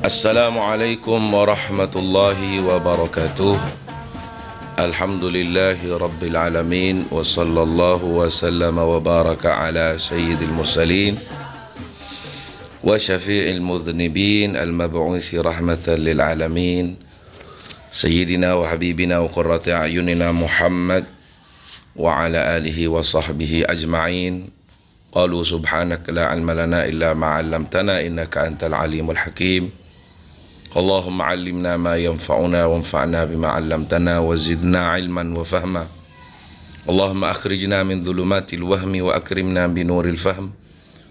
Assalamualaikum warahmatullahi wabarakatuh. Alhamdulillahi rabbil alamin. Wa sallallahu wa sallama wa baraka ala sayyidil mursalin wa syafi'il mudhnibin al-mab'uthi rahmatan lil alamin sayyidina wa habibina wa qurrati a'yunina Muhammad wa ala alihi wa sahbihi ajma'in. Qalu subhanaka la ilma lana illa ma 'allamtana innaka antal alimul hakim. Allahumma 'allimna ma yanfa'una wanfa'na bima 'allamtana wa zidna 'ilman wa fahma. Allahumma akhrijna min dhulumatil wahmi wa akrimna bi nuril fahm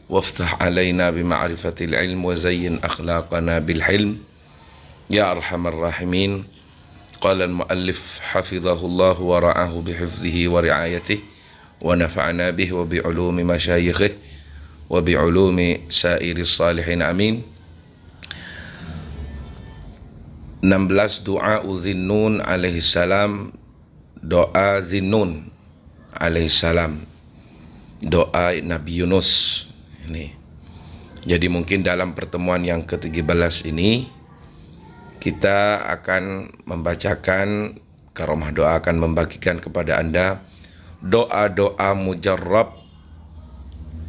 waftah 'alaina bi ma'rifatil 'ilm wa zayyin akhlaqana bil hilm ya arhamar rahimin. Qala al-muallif hafizahullah wa ra'ahu bi hifdhihi wa ri'ayatihi wa nafa'na bihi wa bi 'ulumi masyayikhihi wa bi 'ulumi sa'iris salihin amin. 16 doa Zinnun alaihi salam. Doa Zinnun alaihi salam, doa Nabi Yunus ini. Jadi mungkin dalam pertemuan yang ke-13 ini kita akan membacakan, Karomah Doa akan membagikan kepada Anda doa-doa mujarrab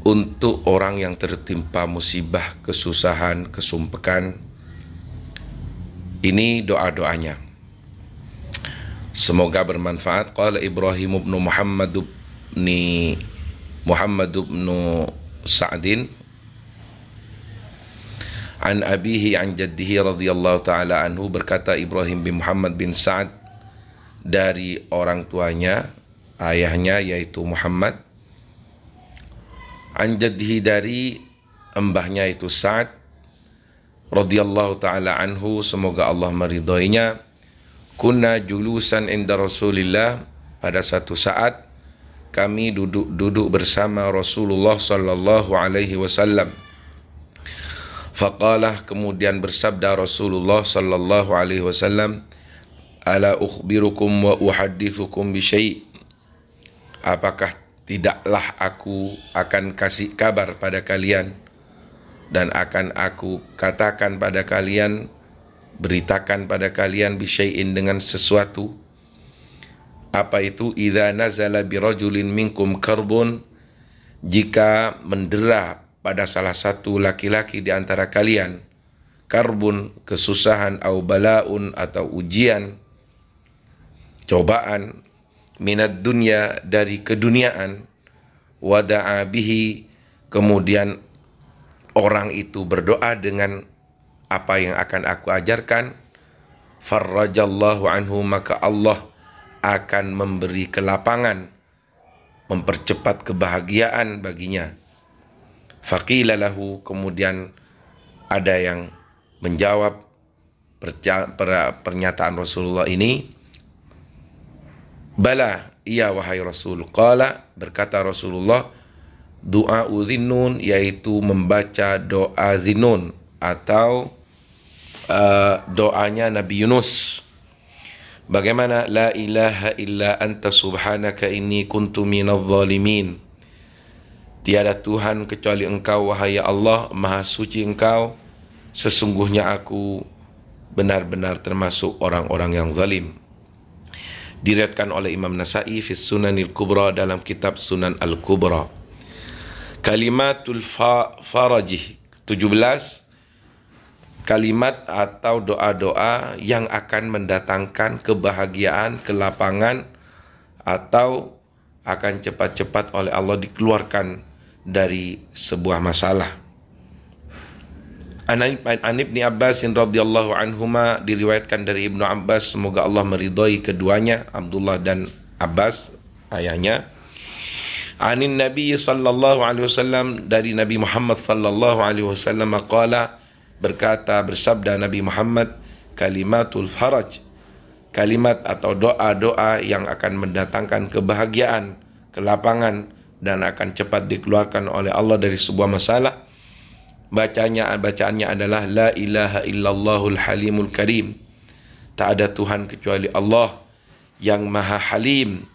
untuk orang yang tertimpa musibah, kesusahan, kesumpekan. Ini doa-doanya. Semoga bermanfaat. Qala Ibrahim ibn Muhammad ibn Sa'din an abihi an jaddihi radhiyallahu ta'ala anhu, berkata Ibrahim bin Muhammad bin Sa'ad dari orang tuanya, ayahnya yaitu Muhammad, an jaddihi dari embahnya itu Sa'ad radhiyallahu ta'ala anhu, semoga Allah meridhoinya. Kunna julusan inda Rasulillah, pada satu saat kami duduk bersama Rasulullah sallallahu alaihi wasallam. Faqalah, kemudian bersabda Rasulullah sallallahu alaihi wasallam, ala ukhbirukum wa uhaddithukum bi syai', apakah tidaklah aku akan kasih kabar pada kalian dan akan aku katakan pada kalian, beritakan pada kalian bisyai'in, dengan sesuatu. Apa itu? Idza nazala birajulin minkum karbun, jika mendera pada salah satu laki-laki di antara kalian, karbun, kesusahan, au balaun, atau ujian, cobaan, minad dunya, dari keduniaan, wada'a bihi, kemudian orang itu berdoa dengan apa yang akan aku ajarkan, farrajallahu anhu, maka Allah akan memberi kelapangan, mempercepat kebahagiaan baginya. Faqila lahu, kemudian ada yang menjawab pernyataan Rasulullah ini, bala, iya wahai Rasul. Qala, berkata Rasulullah, doa Zinnun, yaitu membaca doa Zinnun atau doanya Nabi Yunus. Bagaimana? La ilaha illa anta subhanaka inni kuntu minadh zalimin. Tiada Tuhan kecuali Engkau, wahai Allah, maha suci Engkau, sesungguhnya aku benar-benar termasuk orang-orang yang zalim. Diriwayatkan oleh Imam Nasa'i fi Sunanil Kubra, dalam kitab Sunan Al-Kubra. Kalimatul farajih, 17 kalimat atau doa-doa yang akan mendatangkan kebahagiaan, kelapangan, atau akan cepat-cepat oleh Allah dikeluarkan dari sebuah masalah. An Ibni Abbas radhiyallahu anhuma, diriwayatkan dari Ibnu Abbas, semoga Allah meridhai keduanya, Abdullah dan Abbas ayahnya. Anin Nabi sallallahu alaihi wasallam, dari Nabi Muhammad sallallahu alaihi wasallam, qala, berkata, bersabda Nabi Muhammad, kalimatul faraj, kalimat atau doa-doa yang akan mendatangkan kebahagiaan, kelapangan, dan akan cepat dikeluarkan oleh Allah dari sebuah masalah. Bacaannya adalah la ilaha illallahul halimul karim, tak ada Tuhan kecuali Allah yang maha halim,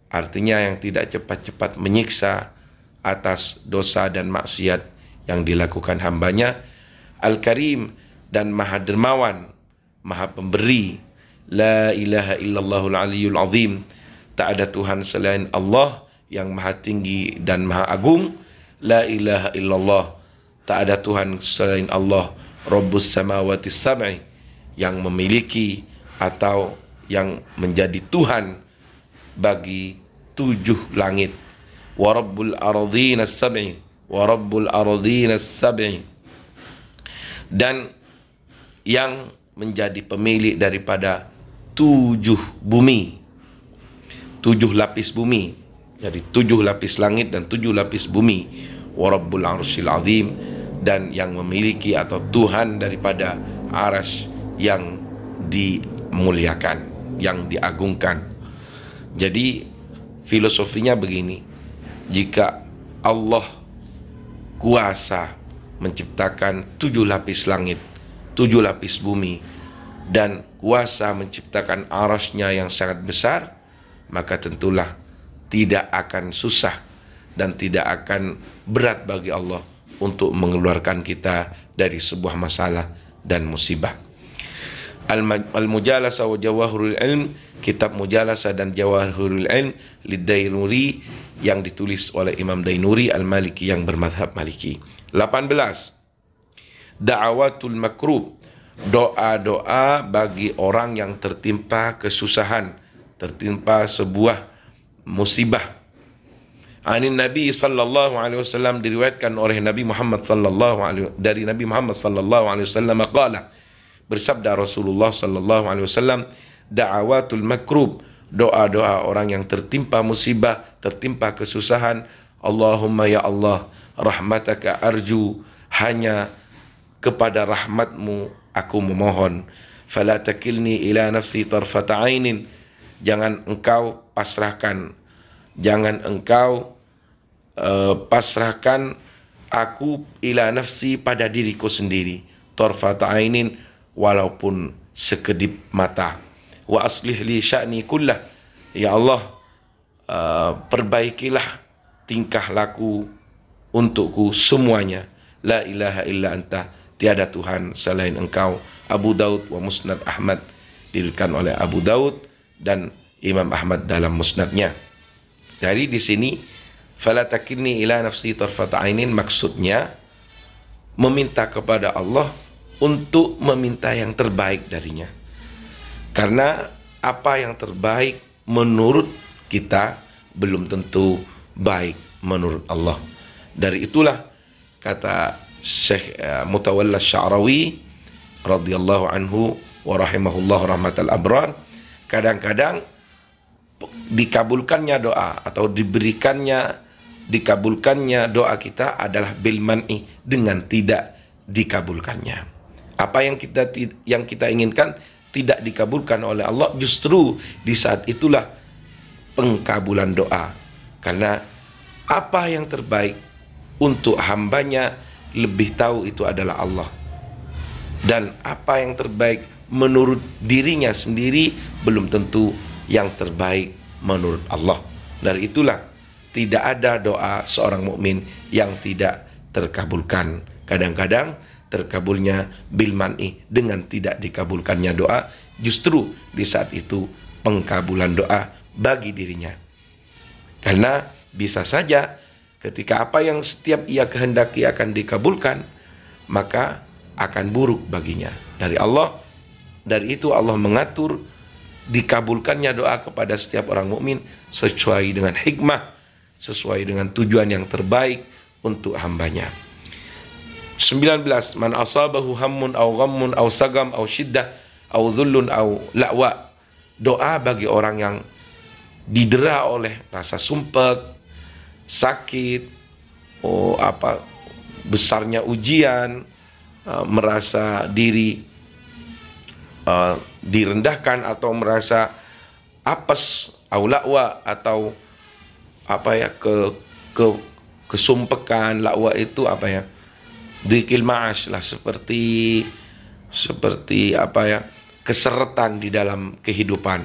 artinya yang tidak cepat-cepat menyiksa atas dosa dan maksiat yang dilakukan hambanya. Al-Karim, dan Maha Dermawan, Maha Pemberi. La ilaha illallahul aliyyul azim. Tak ada Tuhan selain Allah yang Maha Tinggi dan Maha Agung. La ilaha illallah. Tak ada Tuhan selain Allah, Rabbus samawati sab'i, yang memiliki atau yang menjadi Tuhan bagi 7 langit. Wa rabbul ardhina sab'i, wa rabbul ardhina sab'i, dan yang menjadi pemilik daripada 7 bumi, 7 lapis bumi. Jadi 7 lapis langit dan 7 lapis bumi. Wa rabbul arsyil azim, dan yang memiliki atau Tuhan daripada arsy yang dimuliakan, yang diagungkan. Jadi filosofinya begini, jika Allah kuasa menciptakan 7 lapis langit, 7 lapis bumi, dan kuasa menciptakan arasy-Nya yang sangat besar, maka tentulah tidak akan susah dan tidak akan berat bagi Allah untuk mengeluarkan kita dari sebuah masalah dan musibah. Al-Mujalasah wa Jawahirul Ilm, kitab Mujalasah dan Jawahirul Ilm Lid-Dainuri, yang ditulis oleh Imam Dainuri Al-Maliki yang bermazhab Maliki. 18. Da'awatul makrub, doa-doa bagi orang yang tertimpa kesusahan, tertimpa sebuah musibah. Anin Nabi sallallahu alaihi wasallam, diriwayatkan oleh Nabi Muhammad sallallahu alaihi dari Nabi Muhammad sallallahu alaihi wasallam qala, bersabda Rasulullah sallallahu alaihi wasallam, da'awatul makrub, doa-doa orang yang tertimpa musibah, tertimpa kesusahan. Allahumma ya Allah, rahmataka arju, hanya kepada rahmatmu aku memohon. Fala takilni ila nafsi tarfata ainin, jangan engkau pasrahkan, jangan engkau pasrahkan aku ila nafsi, pada diriku sendiri, tarfata ainin, walaupun sekedip mata. Wa aslih li sya'ni kullah, ya Allah, perbaikilah tingkah laku untukku semuanya. La ilaha illa anta, tiada Tuhan selain engkau. Abu Daud wa Musnad Ahmad, diriwayatkan oleh Abu Daud dan Imam Ahmad dalam musnadnya. Dari di sini, fala takilni ila nafsi tarfata ainin, maksudnya meminta kepada Allah untuk meminta yang terbaik darinya. Karena apa yang terbaik menurut kita belum tentu baik menurut Allah. Dari itulah kata Syekh Mutawalla Sya'rawi radhiyallahu anhu wa rahimahullah rahmatal abrar, kadang-kadang dikabulkannya doa atau dikabulkannya doa kita adalah bil man'i, dengan tidak dikabulkannya. Apa yang kita inginkan tidak dikabulkan oleh Allah, justru di saat itulah pengkabulan doa. Karena apa yang terbaik untuk hambanya lebih tahu itu adalah Allah. Dan apa yang terbaik menurut dirinya sendiri belum tentu yang terbaik menurut Allah. Dari itulah tidak ada doa seorang mukmin yang tidak terkabulkan. Kadang-kadang terkabulnya bil man'i, dengan tidak dikabulkannya doa, justru di saat itu pengkabulan doa bagi dirinya. Karena bisa saja ketika apa yang setiap ia kehendaki akan dikabulkan, maka akan buruk baginya dari Allah. Dari itu Allah mengatur dikabulkannya doa kepada setiap orang mukmin sesuai dengan hikmah, sesuai dengan tujuan yang terbaik untuk hambanya. 19. Man asabahu hammun aw ghammun aw sagam aw shiddah aw dhullun aw la'wa, doa bagi orang yang didera oleh rasa sumpek, sakit, besarnya ujian, merasa diri direndahkan atau merasa apes, aulakwa, atau kesumpekan. Lakwa itu dikil ma'ash lah, seperti keseretan di dalam kehidupan,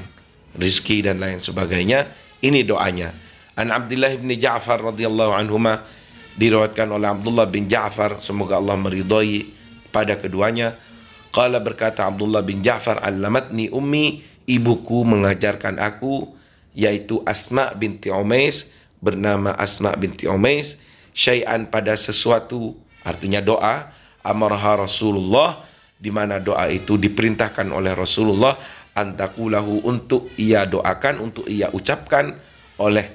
rizki dan lain sebagainya. Ini doanya. An Abdullah bin Ja'far radhiyallahu anhuma, diriwayatkan oleh Abdullah bin Ja'far, semoga Allah meridhai pada keduanya, Qala berkata Abdullah bin Ja'far, allamatni ummi, ibuku mengajarkan aku, yaitu Asma binti Umais, bernama Asma binti Umais, syai'an pada sesuatu, artinya doa, amarha Rasulullah, di mana doa itu diperintahkan oleh Rasulullah, antakulahu, untuk ia doakan, untuk ia ucapkan oleh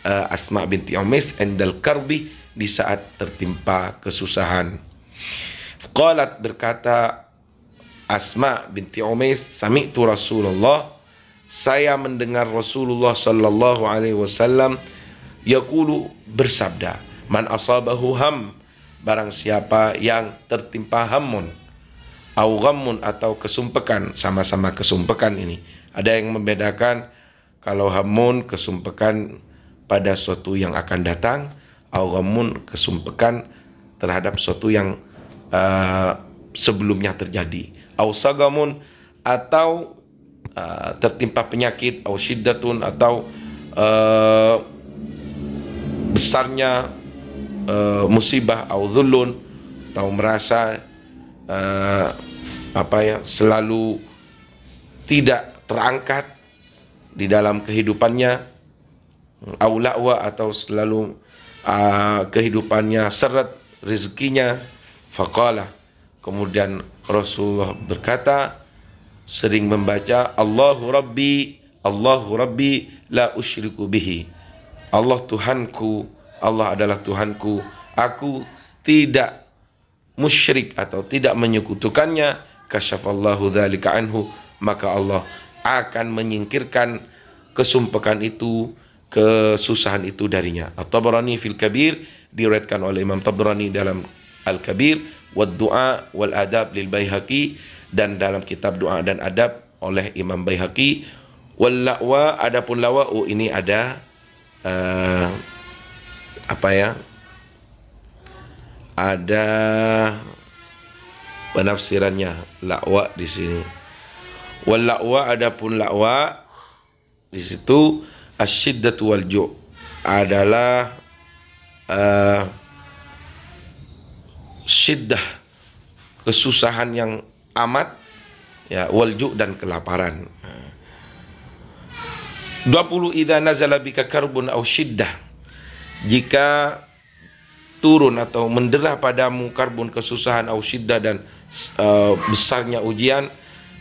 Asma binti Umais, endal karbi, di saat tertimpa kesusahan. Qalat, berkata Asma binti Umais, sami'tu Rasulullah, saya mendengar Rasulullah sallallahu alaihi wasallam yaqulu, bersabda, man asabahu ham, barang siapa yang tertimpa hamun, au ghammun, atau kesumpekan, sama-sama kesumpekan ini. Ada yang membedakan kalau hamun kesumpekan pada suatu yang akan datang, au ghammun kesumpekan terhadap suatu yang sebelumnya terjadi. Au sagamun, atau tertimpa penyakit, au syiddatun, atau besarnya musibah, au dhullun, atau merasa selalu tidak terangkat di dalam kehidupannya, au la'wa, atau selalu kehidupannya seret rezekinya. Faqala, kemudian Rasulullah berkata, sering membaca Allahu Rabbi la usyriku bihi, Allah Tuhanku, Allah adalah Tuhanku, aku tidak musyrik atau tidak menyekutukannya. Kasyafallahu dzalika anhu, maka Allah akan menyingkirkan kesumpekan itu, kesusahan itu darinya. At-Tabrani fil Kabir, diriwayatkan oleh Imam Tabrani dalam Al-Kabir, wad du'a wal adab lil Baihaqi, dan dalam kitab doa dan adab oleh Imam Baihaqi. Wal la'wa, adapun lawa, ini ada ada penafsirannya la'wa di sini. Wal la'wa, adapun la'wa di situ, asyiddatu wal ju' adalah syiddah, kesusahan yang amat, ya, wal ju' dan kelaparan. 20 idza nazala bika karbun aw syiddah, jika turun atau mendera padamu karbun, kesusahan, aw syiddah, dan besarnya ujian.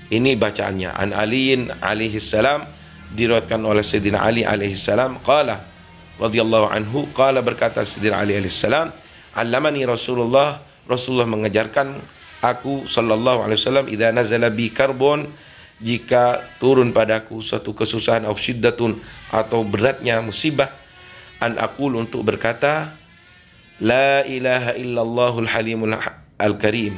Ini bacaannya. An Aliin alaihi salam, diriwayatkan oleh Sayyidina Ali alaihi salam, qala radhiyallahu anhu, qala, berkata Sayyidina Ali alaihi salam, allamani Rasulullah, Rasulullah mengajarkan aku sallallahu alaihi wasallam, idza nazala bi karbun, jika turun padaku suatu kesusahan, au syiddatun, atau beratnya musibah, an aqul, untuk berkata, la ilaha illallahul halimul al-karim,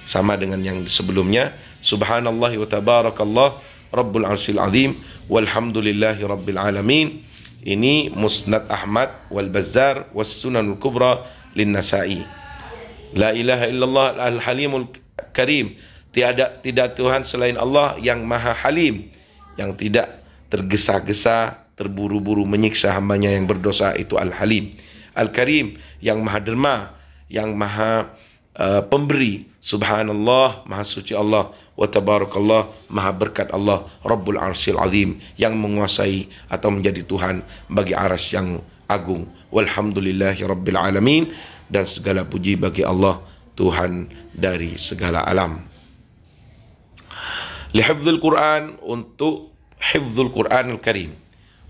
sama dengan yang sebelumnya, subhanallah wa tabarakallah rabbul arsyil azim walhamdulillahi rabbil alamin. Ini Musnad Ahmad wal Bazzar was Sunanul Kubra lin Nasa'i. La ilaha illallah al-halimul karim, tidak Tuhan selain Allah yang maha halim, yang tidak tergesa-gesa, terburu-buru menyiksa hambanya yang berdosa, itu al-halim. Al-karim, yang maha derma, yang maha pemberi. Subhanallah, maha suci Allah. Wa tabarakallah, maha berkat Allah. Rabbul arsyil azim, yang menguasai atau menjadi Tuhan bagi arsy yang agung. Walhamdulillahi rabbil alamin, dan segala puji bagi Allah, Tuhan dari segala alam. Lihifdzul Quran, untuk hifdzul Quranul Karim,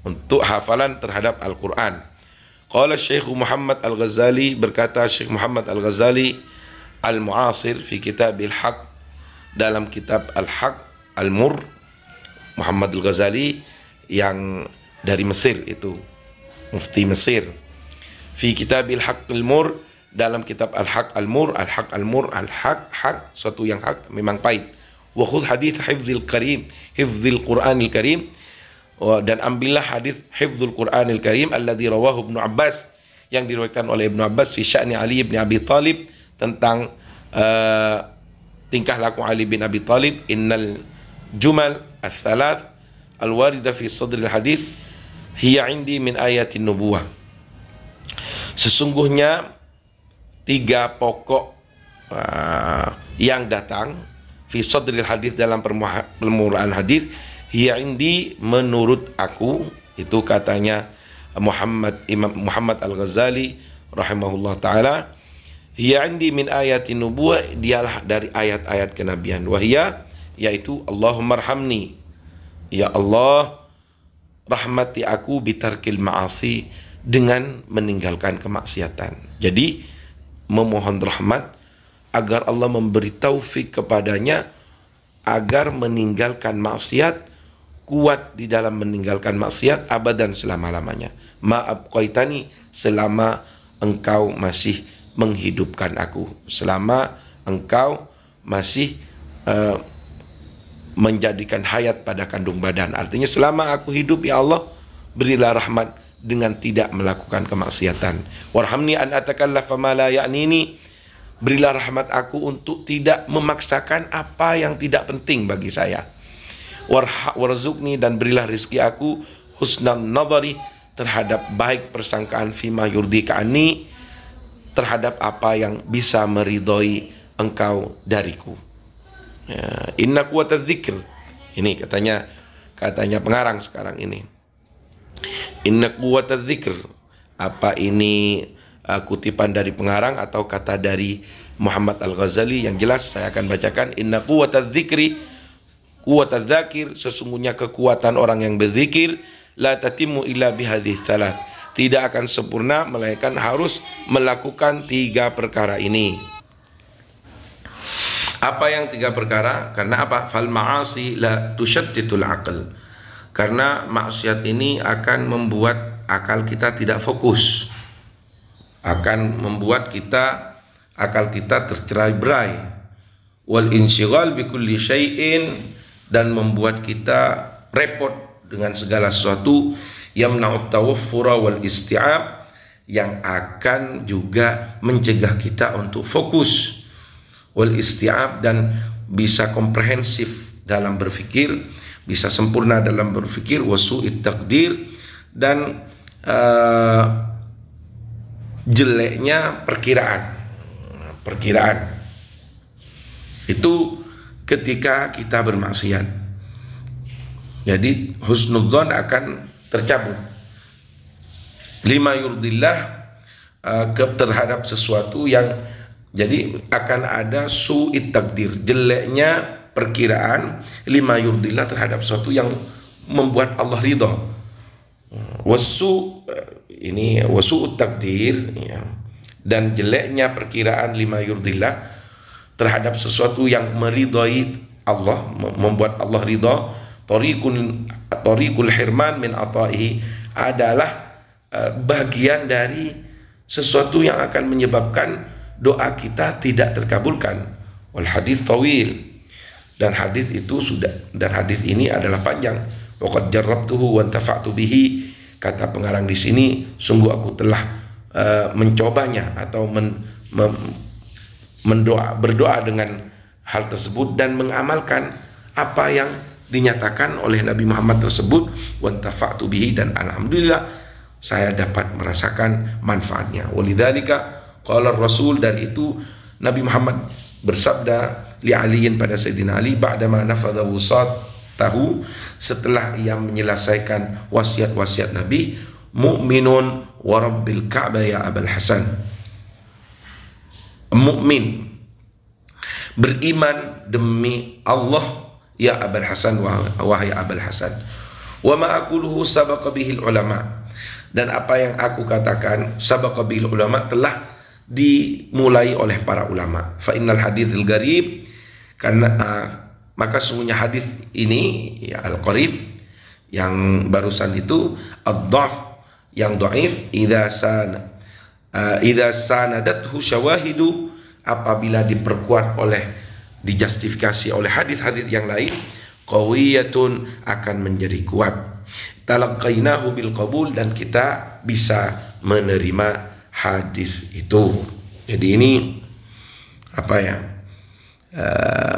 untuk hafalan terhadap Al-Quran. Qala Syekh Muhammad Al-Ghazali, berkata Syekh Muhammad Al-Ghazali Al-Mu'asir fi kitab Al-Haq, dalam kitab Al-Haq Al-Mur, Muhammad Al-Ghazali yang dari Mesir, itu mufti Mesir. Fi kitab Al-Haq Al-Mur, dalam kitab Al-Haq Al-Mur, Al-Haq Al-Mur, Al-Haq, hak, suatu yang hak, memang pahit. Wa khudh hadits hifdzil karim, hifdzil Qur'anil Karim, dan ambillah hadis hifdzul Qur'anil Karim alladzi rawahu Ibnu Abbas, yang diriwayatkan oleh Ibnu Abbas, fi sya'ni Ali bin Abi Thalib, tentang tingkah laku Ali bin Abi Thalib. Innal jumal ats-tsalath al-warida fi sadril hadits hiya indi min ayatin nubuwah, sesungguhnya 3 pokok yang datang fi sadril hadis, dalam permulaan hadis, hiya indi, menurut aku, itu katanya Imam Muhammad Al-Ghazali rahimahullah taala, hiya indi min ayatin nubuwah, dialah dari ayat-ayat kenabian, wahia, yaitu Allahumma arhamni, ya Allah rahmati aku, bitarkil ma'asi, dengan meninggalkan kemaksiatan. Jadi memohon rahmat agar Allah memberi taufik kepadanya agar meninggalkan maksiat, kuat di dalam meninggalkan maksiat abadan, selama-lamanya. Ma'abqaitani, selama engkau masih menghidupkan aku, selama engkau masih menjadikan hayat pada kandung badan. Artinya selama aku hidup, ya Allah, berilah rahmat dengan tidak melakukan kemaksiatan. Warhamni an atakallafa ma la ya'nini, berilah rahmat aku untuk tidak memaksakan apa yang tidak penting bagi saya. Warzuqni, dan berilah rizki aku husnan nadhari, terhadap baik persangkaan, fima yurdika anni, terhadap apa yang bisa meridhoi engkau dariku. Ya, inna quwwatadz dzikr. Ini katanya pengarang sekarang ini. Inna quwwatadz dzikr. Apa ini kutipan dari pengarang atau kata dari Muhammad Al-Ghazali? Yang jelas saya akan bacakan. Inna quwwatadz dzikri, quwwatadz dzakir, sesungguhnya kekuatan orang yang berzikir, la tatimmu illa bihadhihi thalath, tidak akan sempurna melainkan harus melakukan 3 perkara ini. Apa yang 3 perkara? Karena apa? Fal ma'asi la tusyattitul aql. Karena maksiat ini akan membuat akal kita tidak fokus, akan membuat akal kita tercerai-berai. Wal insyighal bi kulli syai'in, dan membuat kita repot dengan segala sesuatu. Yamna'ut tawaffura wal isti'ab, yang akan juga mencegah kita untuk fokus. Wal isti'ab, dan bisa komprehensif dalam berfikir, bisa sempurna dalam berfikir. Wasu'it takdir, dan jeleknya perkiraan itu ketika kita bermaksiat. Jadi husnudzon akan tercabut. Lima yurdillah, terhadap sesuatu yang, jadi akan ada su'it takdir, jeleknya perkiraan, lima yurdillah, terhadap sesuatu yang membuat Allah ridha. Wasu'ut takdir, ya, dan jeleknya perkiraan, lima yurdillah, terhadap sesuatu yang meridhai Allah, membuat Allah ridha. Tariqul hirman min ata'ihi, adalah bagian dari sesuatu yang akan menyebabkan doa kita tidak terkabulkan. Wal hadits tawil, dan hadis ini adalah panjang. Waqad jarrabtuhu wa intafa'tu bihi, kata pengarang di sini, sungguh aku telah mencobanya atau berdoa dengan hal tersebut dan mengamalkan apa yang dinyatakan oleh Nabi Muhammad tersebut. Wa intafa'tu bihi, dan alhamdulillah saya dapat merasakan manfaatnya. Walidzalika qala Rasul, dan itu Nabi Muhammad bersabda li Aliin, pada Sayyidina Ali, ba'dama nafadha wusatahu, setelah ia menyelesaikan wasiat-wasiat Nabi, mu'minun wa rabbil Ka'bah ya Abul Hasan, mukmin, beriman demi Allah ya Abul Hasan, wahai Abul Hasan. Wa ma aquluhu sabaqa bihil ulama, dan apa yang aku katakan sabaqa bihil ulama, telah dimulai oleh para ulama. Fa innal haditsil gharib, karena maka sungguhnya hadis ini, ya, al-qarib, yang barusan itu, ad-dhaf, yang dhaif, idza sanadathu syawahidu, apabila diperkuat dijustifikasi oleh hadis-hadis yang lain, qawiyatun, akan menjadi kuat. Talaqainahu bil qabul, dan kita bisa menerima hadis itu. Jadi ini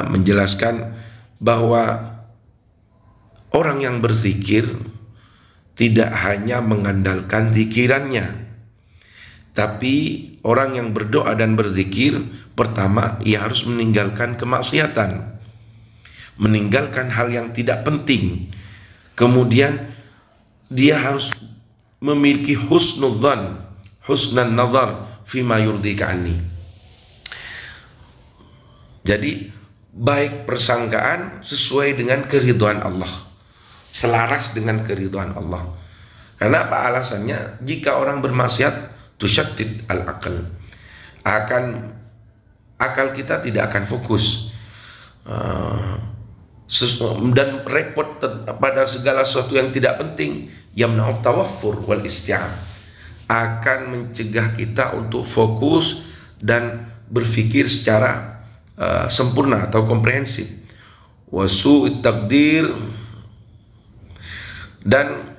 menjelaskan bahwa orang yang berzikir tidak hanya mengandalkan zikirannya, tapi orang yang berdoa dan berzikir, pertama ia harus meninggalkan kemaksiatan. meninggalkan hal yang tidak penting. Kemudian dia harus memiliki husnudzan, husnan nazar fima yurdika anni. Jadi baik persangkaan sesuai dengan keridhaan Allah, selaras dengan keridhaan Allah. Karena apa alasannya? Jika orang bermaksiat, tusyattid al-aql, akal kita tidak akan fokus dan repot pada segala sesuatu yang tidak penting. Yamna'ut tawaffur wal isti'ab, akan mencegah kita untuk fokus dan berpikir secara sempurna atau komprehensif. Wasu'it takdir, dan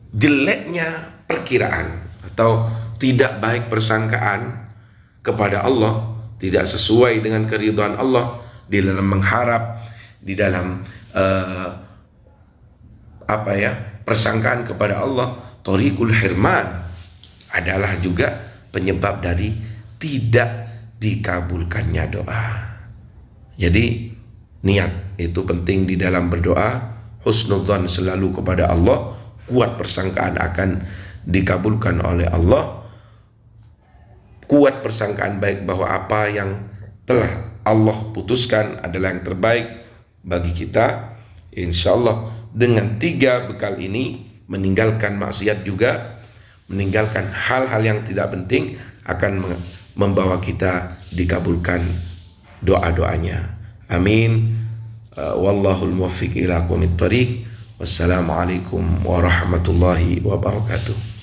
jeleknya perkiraan atau tidak baik persangkaan kepada Allah, tidak sesuai dengan keridhaan Allah di dalam mengharap, di dalam persangkaan kepada Allah. Thariqul hirman adalah juga penyebab dari tidak dikabulkannya doa. Jadi niat itu penting di dalam berdoa, husnudzan selalu kepada Allah, kuat persangkaan akan dikabulkan oleh Allah, kuat persangkaan baik bahwa apa yang telah Allah putuskan adalah yang terbaik bagi kita. Insyaallah dengan 3 bekal ini, meninggalkan maksiat juga, meninggalkan hal-hal yang tidak penting, akan membawa kita dikabulkan doa-doanya. Amin. Wallahul muwaffiq ila aqwamit thoriq. Wassalamualaikum warahmatullahi wabarakatuh.